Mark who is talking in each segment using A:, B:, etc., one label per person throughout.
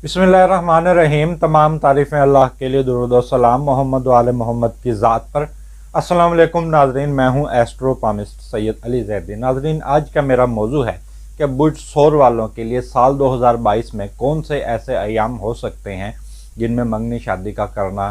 A: बिस्मिल्लाहिर्रहमानिर्रहीम। तमाम तारीफ़ें अल्लाह के लिए, दुरूद और सलाम मोहम्मद वाले मोहम्मद की ज़ात पर। अस्सलाम वालेकुम नाज़रीन, मैं हूँ एस्ट्रोपामिस्ट सैयद अली ज़ैदी। नाज़रीन, आज का मेरा मौजू है कि बुध सौर वालों के लिए साल 2022 में कौन से ऐसे अयाम हो सकते हैं जिनमें मंगनी शादी का करना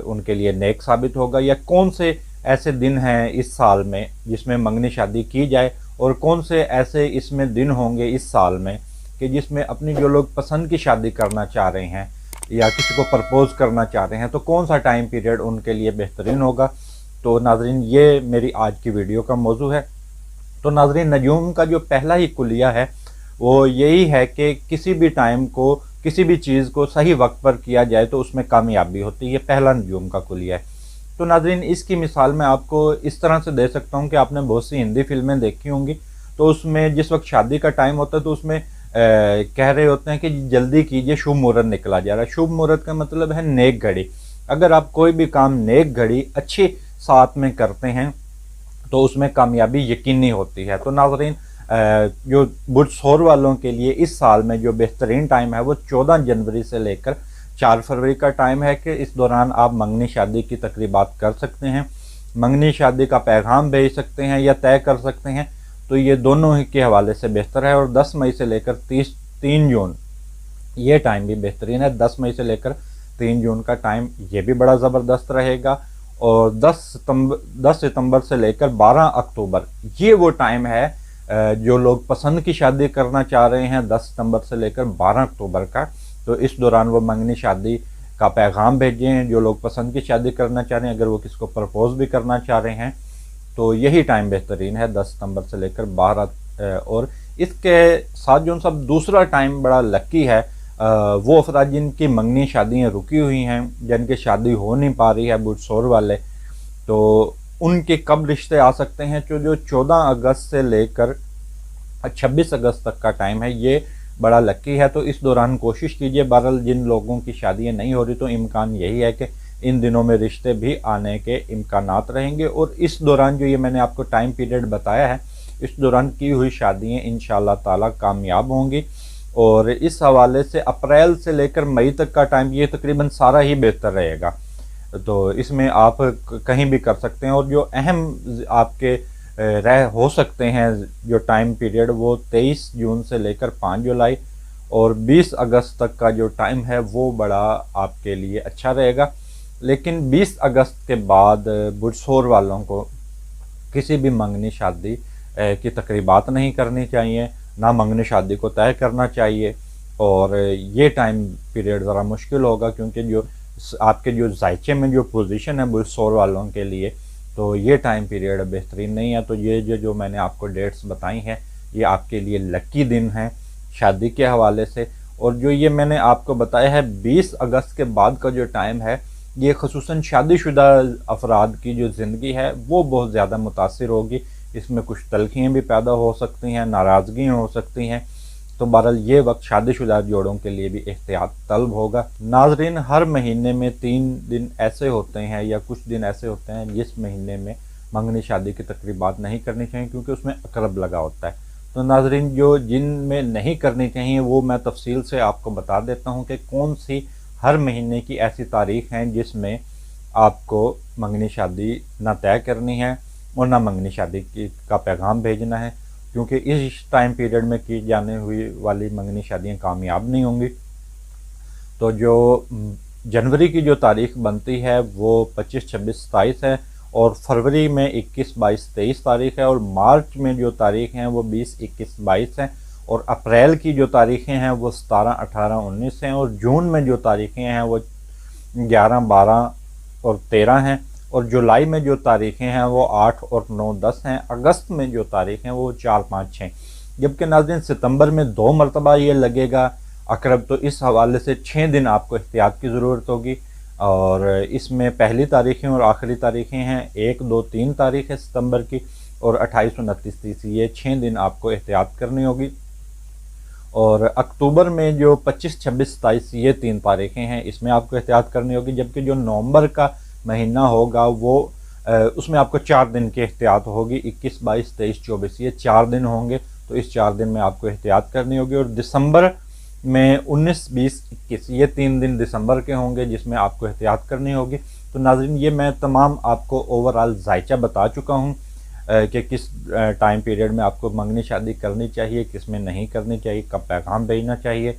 A: उनके लिए नेक साबित होगा, या कौन से ऐसे दिन हैं इस साल में जिसमें मंगनी शादी की जाए, और कौन से ऐसे इसमें दिन होंगे इस साल में कि जिसमें अपनी जो लोग पसंद की शादी करना चाह रहे हैं या किसी को प्रपोज़ करना चाह रहे हैं, तो कौन सा टाइम पीरियड उनके लिए बेहतरीन होगा। तो नाज़रीन, ये मेरी आज की वीडियो का मौजू है। तो नाज़रीन, नजूम का जो पहला ही कुलिया है वो यही है कि किसी भी टाइम को, किसी भी चीज़ को सही वक्त पर किया जाए तो उसमें कामयाबी होती है। ये पहला नजूम का कुलिया है। तो नाज़रीन, इसकी मिसाल मैं आपको इस तरह से दे सकता हूँ कि आपने बहुत सी हिंदी फिल्में देखी होंगी, तो उसमें जिस वक्त शादी का टाइम होता है तो उसमें कह रहे होते हैं कि जल्दी कीजिए, शुभ मुहूर्त निकला जा रहा है। शुभ मुहूर्त का मतलब है नेक घड़ी। अगर आप कोई भी काम नेक घड़ी अच्छी साथ में करते हैं तो उसमें कामयाबी यकीनी होती है। तो नाज़रीन, जो बुध सौर वालों के लिए इस साल में जो बेहतरीन टाइम है वो 14 जनवरी से लेकर 4 फरवरी का टाइम है कि इस दौरान आप मंगनी शादी की तकरीबात कर सकते हैं, मंगनी शादी का पैगाम भेज सकते हैं या तय कर सकते हैं। तो ये दोनों ही के हवाले से बेहतर है। और 10 मई से लेकर 3 जून ये टाइम भी बेहतरीन है। 10 मई से लेकर 3 जून का टाइम ये भी बड़ा ज़बरदस्त रहेगा। और 10 सितंबर से लेकर 12 अक्टूबर ये वो टाइम है जो लोग पसंद की शादी करना चाह रहे हैं। 10 सितंबर से लेकर 12 अक्टूबर का, तो इस दौरान वो मंगनी शादी का पैगाम भेजें जो लोग पसंद की शादी करना चाह रहे हैं। अगर वो किसी को प्रपोज भी करना चाह रहे हैं तो यही टाइम बेहतरीन है, 10 सितंबर से लेकर 12। और इसके साथ जो सब दूसरा टाइम बड़ा लकी है, वो अफराद जिनकी मंगनी शादियाँ रुकी हुई हैं, जिनकी शादी हो नहीं पा रही है, बुध सौर वाले, तो उनके कब रिश्ते आ सकते हैं। जो 14 अगस्त से लेकर 26 अगस्त तक का टाइम है, ये बड़ा लकी है। तो इस दौरान कोशिश कीजिए। बहरहाल जिन लोगों की शादियाँ नहीं हो रही तो इम्कान यही है कि इन दिनों में रिश्ते भी आने के इम्कानात रहेंगे। और इस दौरान जो ये मैंने आपको टाइम पीरियड बताया है, इस दौरान की हुई शादियाँ इंशाअल्लाह ताला कामयाब होंगी। और इस हवाले से अप्रैल से लेकर मई तक का टाइम ये तकरीबन सारा ही बेहतर रहेगा। तो इसमें आप कहीं भी कर सकते हैं। और जो अहम आपके हो सकते हैं जो टाइम पीरियड, वो 23 जून से लेकर 5 जुलाई और 20 अगस्त तक का जो टाइम है वो बड़ा आपके लिए अच्छा रहेगा। लेकिन 20 अगस्त के बाद बुध सौर वालों को किसी भी मंगनी शादी की तकरीबात नहीं करनी चाहिए, ना मंगनी शादी को तय करना चाहिए। और ये टाइम पीरियड ज़रा मुश्किल होगा, क्योंकि जो आपके जो जायचे में जो पोजीशन है बुध सौर वालों के लिए, तो ये टाइम पीरियड बेहतरीन नहीं है। तो ये जो मैंने आपको डेट्स बताई हैं, ये आपके लिए लकी दिन हैं शादी के हवाले से। और जो ये मैंने आपको बताया है 20 अगस्त के बाद का जो टाइम है, ये ख़ुसूसन शादीशुदा अफराद की जो ज़िंदगी है वो बहुत ज़्यादा मुतासिर होगी। इसमें कुछ तलखियाँ भी पैदा हो सकती हैं, नाराज़गियाँ हो सकती हैं। तो बहरहाल ये वक्त शादीशुदा जोड़ों के लिए भी एहतियात तलब होगा। नाजरीन, हर महीने में 3 दिन ऐसे होते हैं या कुछ दिन ऐसे होते हैं जिस महीने में मंगनी शादी की तकरीबात नहीं करनी चाहिए, क्योंकि उसमें अकरब लगा होता है। तो नाजरीन, जो जिनमें नहीं करनी चाहिए वो मैं तफसील से आपको बता देता हूँ कि कौन सी हर महीने की ऐसी तारीख़ हैं जिसमें आपको मंगनी शादी ना तय करनी है और ना मंगनी शादी का पैगाम भेजना है, क्योंकि इस टाइम पीरियड में की जाने हुई वाली मंगनी शादियाँ कामयाब नहीं होंगी। तो जो जनवरी की जो तारीख़ बनती है वो 25, 26, 27 है, और फरवरी में 21, 22, 23 तारीख़ है, और मार्च में जो तारीख़ हैं वो 20, 21, 22 हैं, और अप्रैल की जो तारीख़ें हैं वो 17, 18, 19 हैं, और जून में जो तारीख़ें हैं वो 11, 12 और 13 हैं, और जुलाई में जो तारीख़ें हैं वो 8 और 9, 10 हैं। अगस्त में जो तारीख़ हैं वो 4, 5, 6। जबकि नाज़रीन, सितंबर में 2 मरतबा ये लगेगा अकरब। तो इस हवाले से 6 दिन आपको एहतियात की ज़रूरत होगी। और इसमें पहली तारीख़ें और आखिरी तारीख़ें हैं 1, 2, 3 तारीख़ है सितंबर की, और 28, 29, 30 ये 6 दिन आपको एहतियात करनी होगी। और अक्टूबर में जो 25, 26, 27 ये 3 तारीख़ें हैं, इसमें आपको एहतियात करनी होगी। जबकि जो नवंबर का महीना होगा वो उसमें आपको 4 दिन की एहतियात होगी। 21, 22, 23, 24 ये 4 दिन होंगे, तो इस 4 दिन में आपको एहतियात करनी होगी। और दिसंबर میں 19 20 21 یہ 3 دن دسمبر کے ہوں گے جس میں آپ کو احتیاط کرنی ہوگی۔ تو ناظرین یہ میں تمام آپ کو اوورآل ذائچہ بتا چکا ہوں کہ کس ٹائم پیریڈ میں آپ کو منگنی شادی کرنی چاہیے، کس میں نہیں کرنی چاہیے، کب پیغام بھیجنا چاہیے۔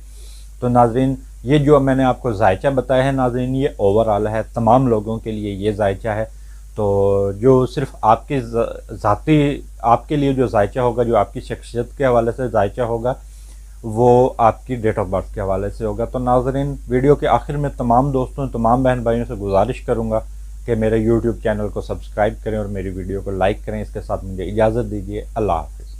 A: تو ناظرین یہ جو میں نے آپ کو ذائچہ بتایا ہے ناظرین یہ اوورآل ہے، تمام لوگوں کے لیے یہ ذائچہ ہے۔ تو جو صرف آپ کی ذاتی آپ کے لیے جو ذائچہ ہوگا، جو آپ کی شخصیت کے حوالے سے ذائچہ ہوگا، وہ آپ کی ڈیٹ آف برتھ کے حوالے سے ہوگا۔ تو ناظرین ویڈیو کے آخر میں تمام دوستوں تمام بہن بھائیوں سے گزارش کروں گا کہ میرے یوٹیوب چینل کو سبسکرائب کریں اور میری ویڈیو کو لائک کریں۔ اس کے ساتھ مجھے اجازت دیجیے، اللہ حافظ۔